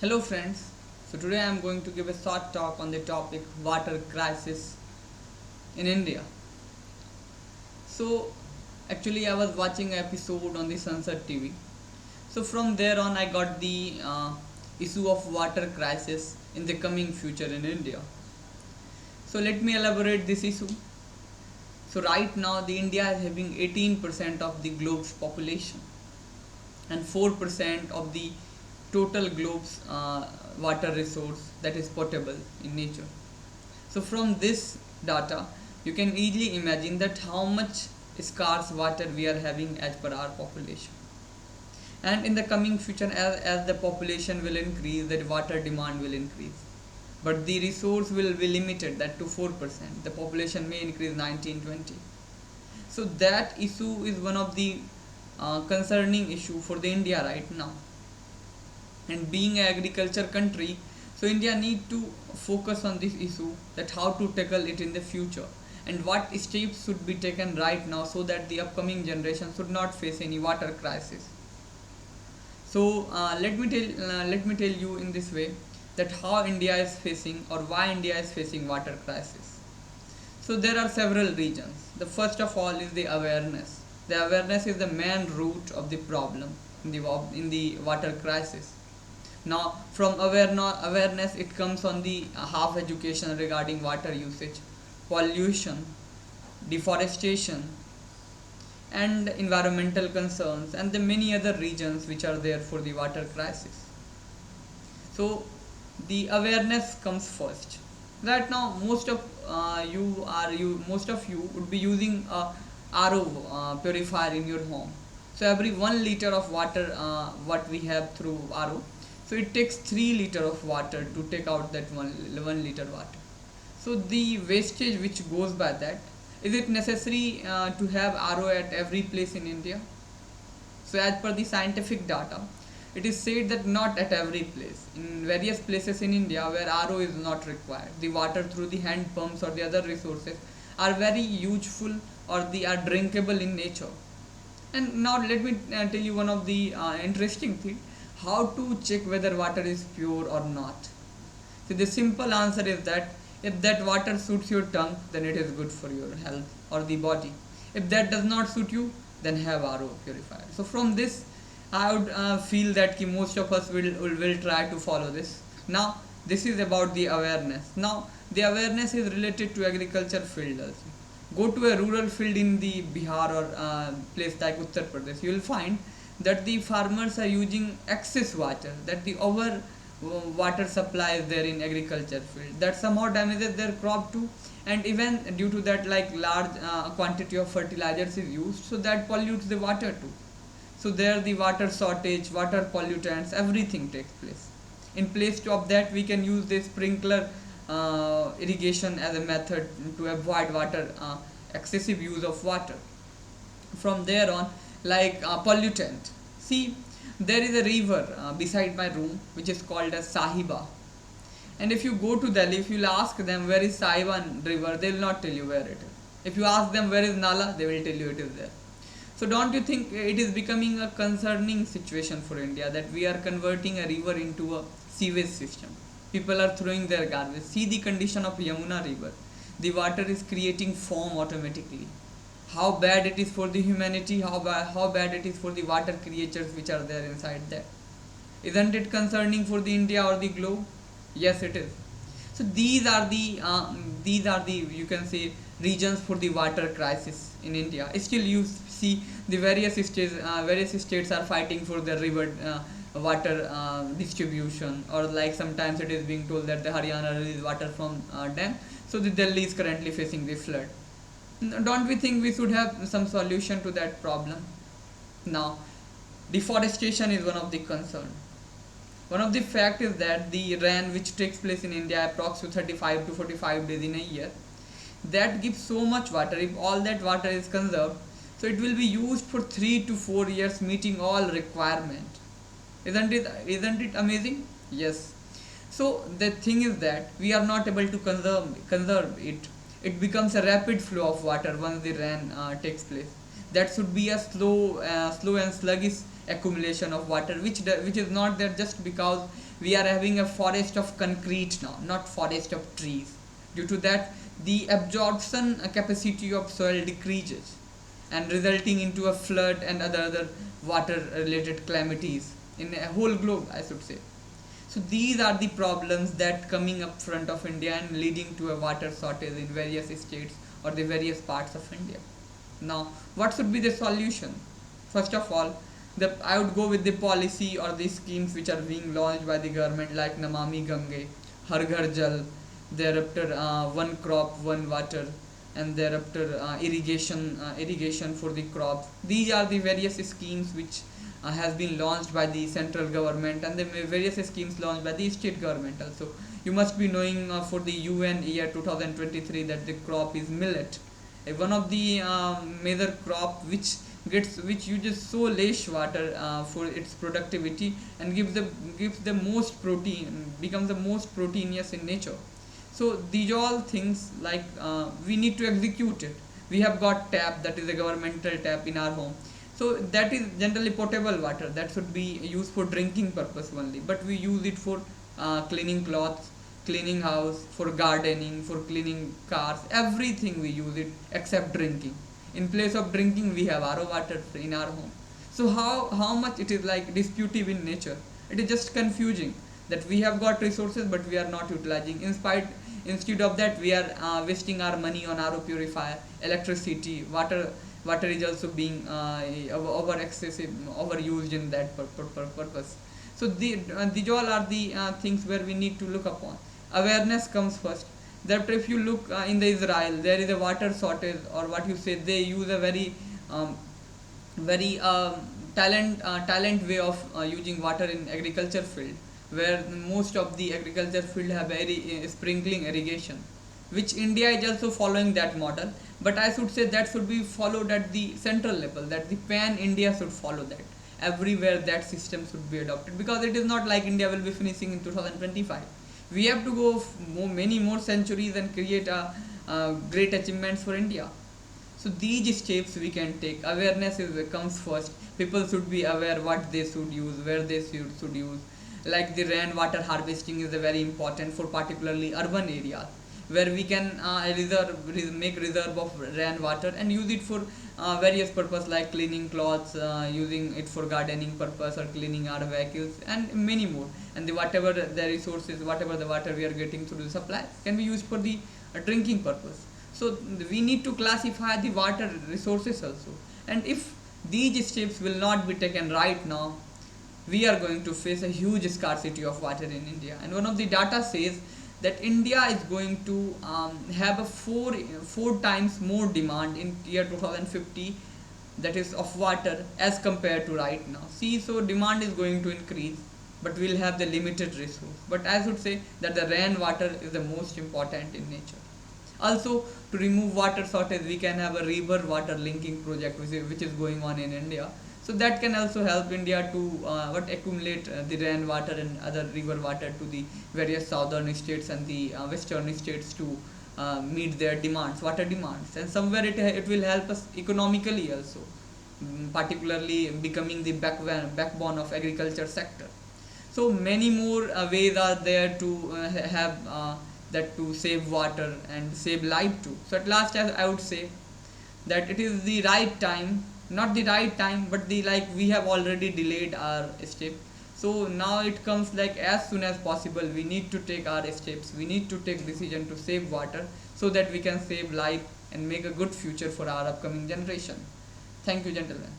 Hello friends, so today I am going to give a short talk on the topic water crisis in India. So actually I was watching an episode on the Sunset TV. So from there on I got the issue of water crisis in the coming future in India. So let me elaborate this issue. So right now the India is having 18% of the globe's population and 4% of the total globe's water resource that is potable in nature. So from this data you can easily imagine that how much scarce water we are having as per our population. And in the coming future, as the population will increase, the water demand will increase, but the resource will be limited that to 4%. The population may increase 19-20. So that issue is one of the concerning issue for the India right now. And being an agriculture country, so India need to focus on this issue, that how to tackle it in the future and what steps should be taken right now so that the upcoming generation should not face any water crisis. So let me tell you in this way that how India is facing or why India is facing water crisis. So there are several reasons. The first of all is the awareness. The awareness is the main root of the problem in the water crisis. Now from awareness it comes on the half education regarding water usage, pollution, deforestation and environmental concerns and the many other regions which are there for the water crisis. So the awareness comes first. Right now most of you would be using a RO purifier in your home. So every 1 liter of water what we have through RO, so it takes 3 liter of water to take out that 1 liter water. So the wastage which goes by that, is it necessary to have RO at every place in India? So as per the scientific data, it is said that not at every place. In various places in India where RO is not required, the water through the hand pumps or the other resources are very useful or they are drinkable in nature. And now let me tell you one of the interesting thing, how to check whether water is pure or not. So the simple answer is that if that water suits your tongue, then it is good for your health or the body. If that does not suit you, then have RO purifier. So from this, I would feel that most of us will try to follow this. Now, this is about the awareness. Now, the awareness is related to agriculture field also. Go to a rural field in the Bihar or place like Uttar Pradesh, you will find that the farmers are using excess water, that the over water supply is there in agriculture field, that somehow damages their crop too, and even due to that like large quantity of fertilizers is used, so that pollutes the water too. So there the water shortage, water pollutants, everything takes place. In place of that we can use the sprinkler irrigation as a method to avoid water excessive use of water. From there on, like pollutant, see there is a river beside my room which is called as Sahiba, and if you go to Delhi, if you ask them where is Sahiba river, they will not tell you where it is. If you ask them where is Nala, they will tell you it is there. So don't you think it is becoming a concerning situation for India that we are converting a river into a sewage system? People are throwing their garbage. See the condition of Yamuna river. The water is creating foam automatically. How bad it is for the humanity, how bad it is for the water creatures which are there inside there. Isn't it concerning for the India or the globe? Yes, it is. So these are the you can say regions for the water crisis in India. Still you see the various states are fighting for the river water distribution, or like sometimes it is being told that the Haryana releases water from dam, so the Delhi is currently facing the flood. Don't we think we should have some solution to that problem? Now, deforestation is one of the concern. One of the fact is that the rain which takes place in India approximately 35 to 45 days in a year, that gives so much water. If all that water is conserved, so it will be used for 3 to 4 years, meeting all requirement. Isn't it amazing? Yes. So the thing is that we are not able to conserve it. It becomes a rapid flow of water once the rain takes place. That should be a slow and sluggish accumulation of water, which is not there just because we are having a forest of concrete now, not forest of trees. Due to that, the absorption capacity of soil decreases, and resulting into a flood and other water related calamities in a whole globe, I should say. So these are the problems that coming up front of India and leading to a water shortage in various states or the various parts of India. Now, what should be the solution? First of all, I would go with the policy or the schemes which are being launched by the government, like Namami Gange, Har Ghar Jal, thereafter one crop, one water, and thereafter irrigation for the crops. These are the various schemes which has been launched by the central government, and the various schemes launched by the state government also. You must be knowing for the UN year 2023 that the crop is millet, one of the major crop which uses so less water for its productivity, and gives the most protein, becomes the most proteinous in nature. So these all things, like we need to execute it. We have got tap, that is a governmental tap in our home, so that is generally potable water that should be used for drinking purpose only, but we use it for cleaning clothes, cleaning house, for gardening, for cleaning cars, everything we use it except drinking. In place of drinking, we have RO water in our home. So how much it is like disputive in nature. It is just confusing that we have got resources but we are not utilizing. Instead of that, we are wasting our money on RO purifier, electricity, water. Water is also being overused in that purpose. So these all are the things where we need to look upon. Awareness comes first. That if you look in the Israel, there is a water shortage, or what you say, they use a very talent way of using water in agriculture field, where most of the agriculture field have very sprinkling irrigation, which India is also following that model. But I should say that should be followed at the central level, that the pan India should follow that. Everywhere that system should be adopted, because it is not like India will be finishing in 2025. We have to go many more centuries and create great achievements for India. So these steps we can take. Awareness comes first. People should be aware what they should use, where they should use. Like the rainwater harvesting is very important for particularly urban areas, where we can make reserve of rainwater and use it for various purpose, like cleaning clothes, using it for gardening purpose, or cleaning our vehicles, and many more. And whatever the resources, whatever the water we are getting through the supply, can be used for the drinking purpose. So we need to classify the water resources also. And if these steps will not be taken right now, we are going to face a huge scarcity of water in India. And one of the data says that India is going to have a four times more demand in year 2050, that is of water, as compared to right now. See, so demand is going to increase, but we'll have the limited resource. But I should say that the rainwater is the most important in nature. Also, to remove water shortage, we can have a river water linking project which is going on in India. So that can also help India to accumulate the rainwater and other river water to the various southern states and the western states to meet their demands, water demands. And somewhere it will help us economically also, particularly becoming the backbone of agriculture sector. So many more ways are there to have that to save water and save life too. So at last, I would say that it is the right time, not the right time, but we have already delayed our step. So now it comes like as soon as possible we need to take our steps, we need to take decision to save water, so that we can save life and make a good future for our upcoming generation. Thank you, gentlemen.